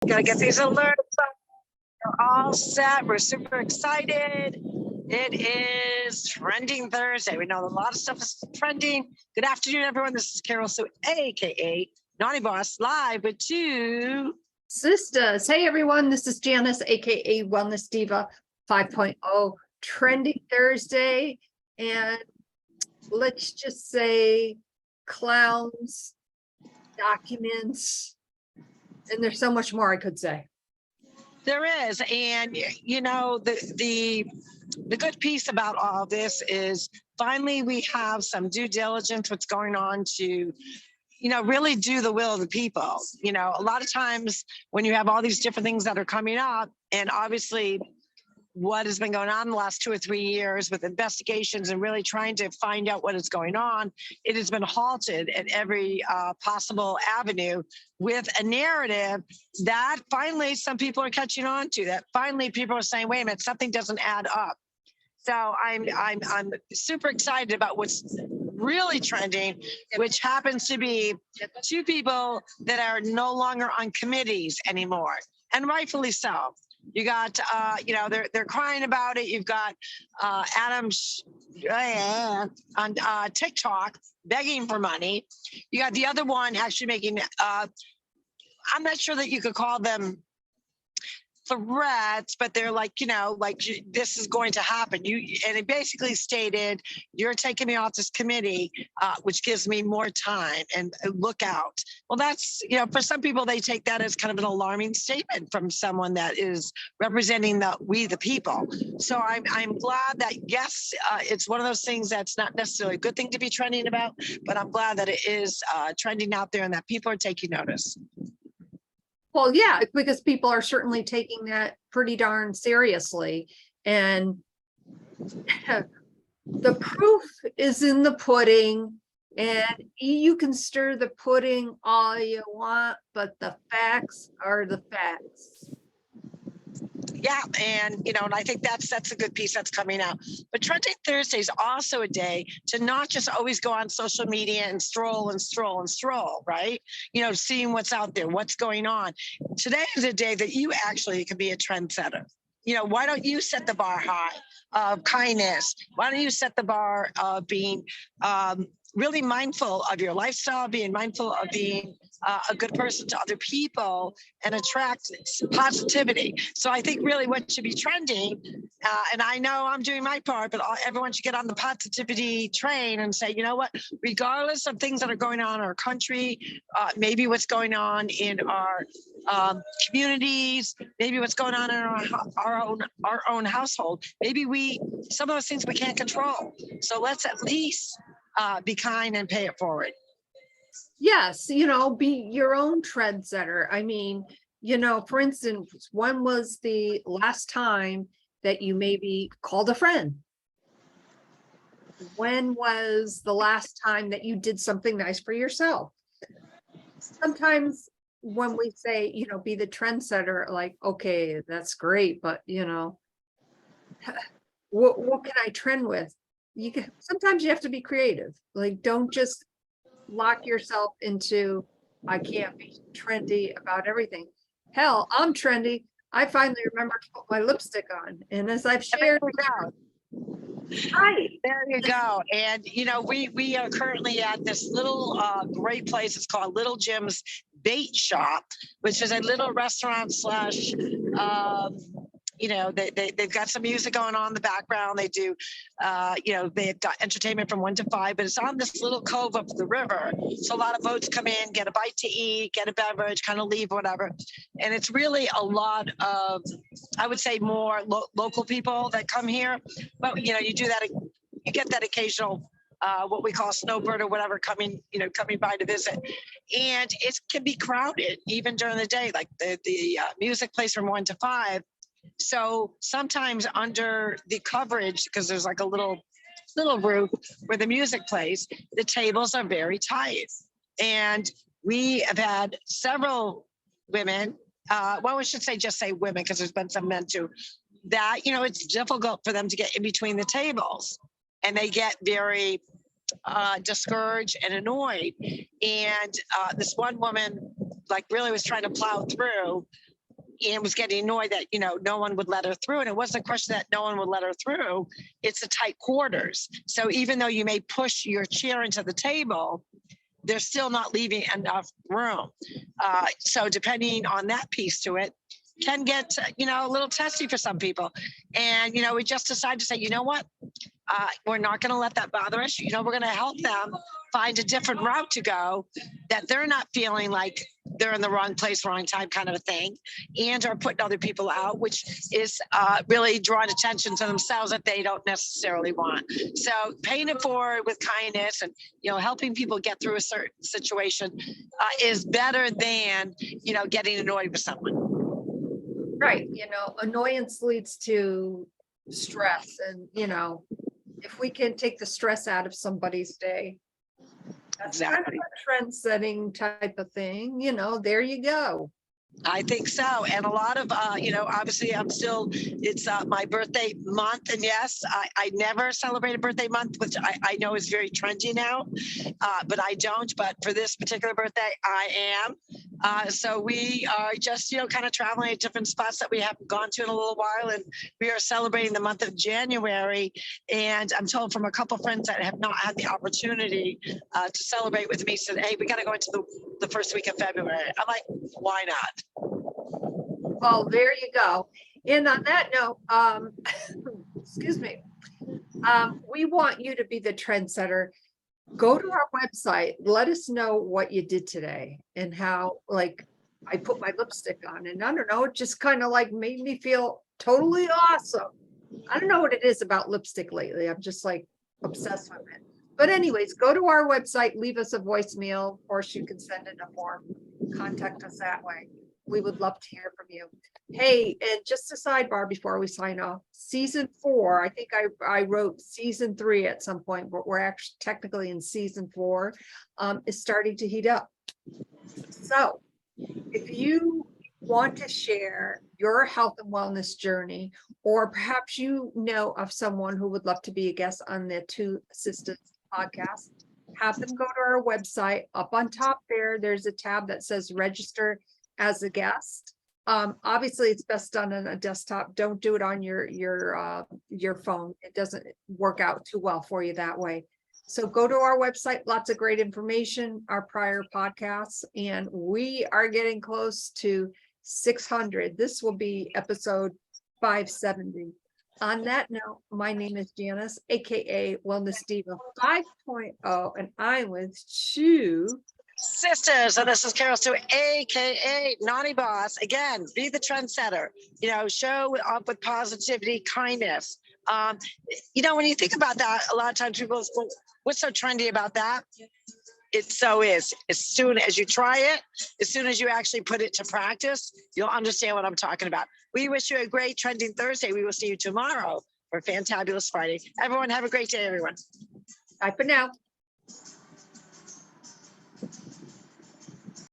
Gotta get these alerts up. We're all set. We're super excited. It is Trending Thursday. We know a lot of stuff is trending. Good afternoon, everyone. This is Carol Sue, aka Naughty Boss, live with TwoSistas. Hey everyone, this is Janice, aka Wellness Diva 5.0, Trending Thursday, and let's just say clowns, documents, and there's so much more I could say. There is, and you know, the good piece about all this is finally we have some due diligence what's going on to really do the will of the people. A lot of times when you have all these different things that are coming up, and obviously what has been going on the last 2 or 3 years with investigations and really trying to find out what is going on, it has been halted at every possible avenue with a narrative that finally some people are catching on to, that finally people are saying, wait a minute, something doesn't add up. So I'm super excited about what's really trending, which happens to be 2 people that are no longer on committees anymore, and rightfully so. You got, they're crying about it. You've got Adam on TikTok begging for money. You got the other one actually making, I'm not sure that you could call them threats, but they're like, this is going to happen. And it basically stated, you're taking me off this committee, which gives me more time, and look out. Well, that's, for some people, they take that as kind of an alarming statement from someone that is representing we the people. So I'm glad that, yes, it's one of those things that's not necessarily a good thing to be trending about, but I'm glad that it is trending out there and that people are taking notice. Well, yeah, because people are certainly taking that pretty darn seriously. And the proof is in the pudding, and you can stir the pudding all you want, but the facts are the facts. Yeah, and and I think that's a good piece that's coming out. But Trending Thursday is also a day to not just always go on social media and stroll, right? Seeing what's out there, what's going on. Today is a day that you actually can be a trendsetter. Why don't you set the bar high of kindness? Why don't you set the bar of being really mindful of your lifestyle, being mindful of being a good person to other people, and attract positivity. So I think really what should be trending, and I know I'm doing my part, but everyone should get on the positivity train and say, you know what, regardless of things that are going on in our country, maybe what's going on in our communities, maybe what's going on in our own household, maybe some of those things we can't control. So let's at least be kind and pay it forward. Yes, be your own trendsetter. I mean, for instance, when was the last time that you maybe called a friend? When was the last time that you did something nice for yourself? Sometimes when we say, be the trendsetter, like, okay, that's great, but what can I trend with? Sometimes you have to be creative. Like, don't just lock yourself into, I can't be trendy about everything. Hell, I'm trendy. I finally remembered to put my lipstick on, and as I've shared, hi, there you go. And we are currently at this little great place. It's called Little Jim's Bait Shop, which is a little restaurant slash they've got some music going on in the background. They do, they've got entertainment from 1 to 5, but it's on this little cove up the river. So a lot of boats come in, get a bite to eat, get a beverage, kind of leave, whatever. And it's really a lot of, I would say, more local people that come here. But, you do that, you get that occasional what we call snowbird or whatever coming by to visit, and it can be crowded even during the day. Like the music plays from 1 to 5. So sometimes under the coverage, because there's like a little roof where the music plays, the tables are very tight. And we have had several women, well, we should just say women, because there's been some men too, that, it's difficult for them to get in between the tables. And they get very discouraged and annoyed. And this one woman, like, really was trying to plow through. and was getting annoyed that, no one would let her through. And it wasn't a question that no one would let her through. It's the tight quarters. So even though you may push your chair into the table, they're still not leaving enough room. So depending on that piece to it, can get, a little testy for some people. And, we just decided to say, you know what? We're not going to let that bother us. We're going to help them find a different route to go that they're not feeling like they're in the wrong place, wrong time kind of a thing, and are putting other people out, which is really drawing attention to themselves that they don't necessarily want. So paying it forward with kindness and, helping people get through a certain situation is better than, getting annoyed with someone. Right, annoyance leads to stress and, if we can take the stress out of somebody's day, that's Exactly. kind of a trend-setting type of thing, there you go. I think so. And a lot of, obviously it's my birthday month. And yes, I never celebrate a birthday month, which I know is very trendy now, but I don't. But for this particular birthday, I am. So we are just, kind of traveling at different spots that we haven't gone to in a little while. And we are celebrating the month of January. And I'm told from a couple friends that have not had the opportunity to celebrate with me, said, hey, we got to go into the first week of February. I'm like, why not? Well, there you go. And on that note, excuse me, we want you to be the trendsetter. Go to our website. Let us know what you did today and how, like, I put my lipstick on, and I don't know, it just kind of like made me feel totally awesome. I don't know what it is about lipstick lately. I'm just like obsessed with it. But anyways, go to our website, leave us a voicemail. Of course, you can send in a form, contact us that way. We would love to hear from you. Hey, and just a sidebar before we sign off, season 4, I think I wrote season 3 at some point, but we're actually technically in season 4, is starting to heat up. So if you want to share your health and wellness journey, or perhaps you know of someone who would love to be a guest on the TwoSistas podcast, have them go to our website. Up on top there's a tab that says register as a guest. Obviously it's best done on a desktop. Don't do it on your phone. It doesn't work out too well for you that way. So go to our website, lots of great information, our prior podcasts, and we are getting close to 600. This will be episode 570. On that note, my name is Janice, aka Wellness Diva 5.0, and I'm with TwoSistas, and this is Carol Stu, aka Naughty Boss. Again, be the trendsetter. Show up with positivity, kindness. When you think about that, a lot of times people go, well, what's so trendy about that? It so is. As soon as you try it, as soon as you actually put it to practice, you'll understand what I'm talking about. We wish you a great Trending Thursday. We will see you tomorrow for Fantabulous Friday. Everyone have a great day, everyone. Bye for now.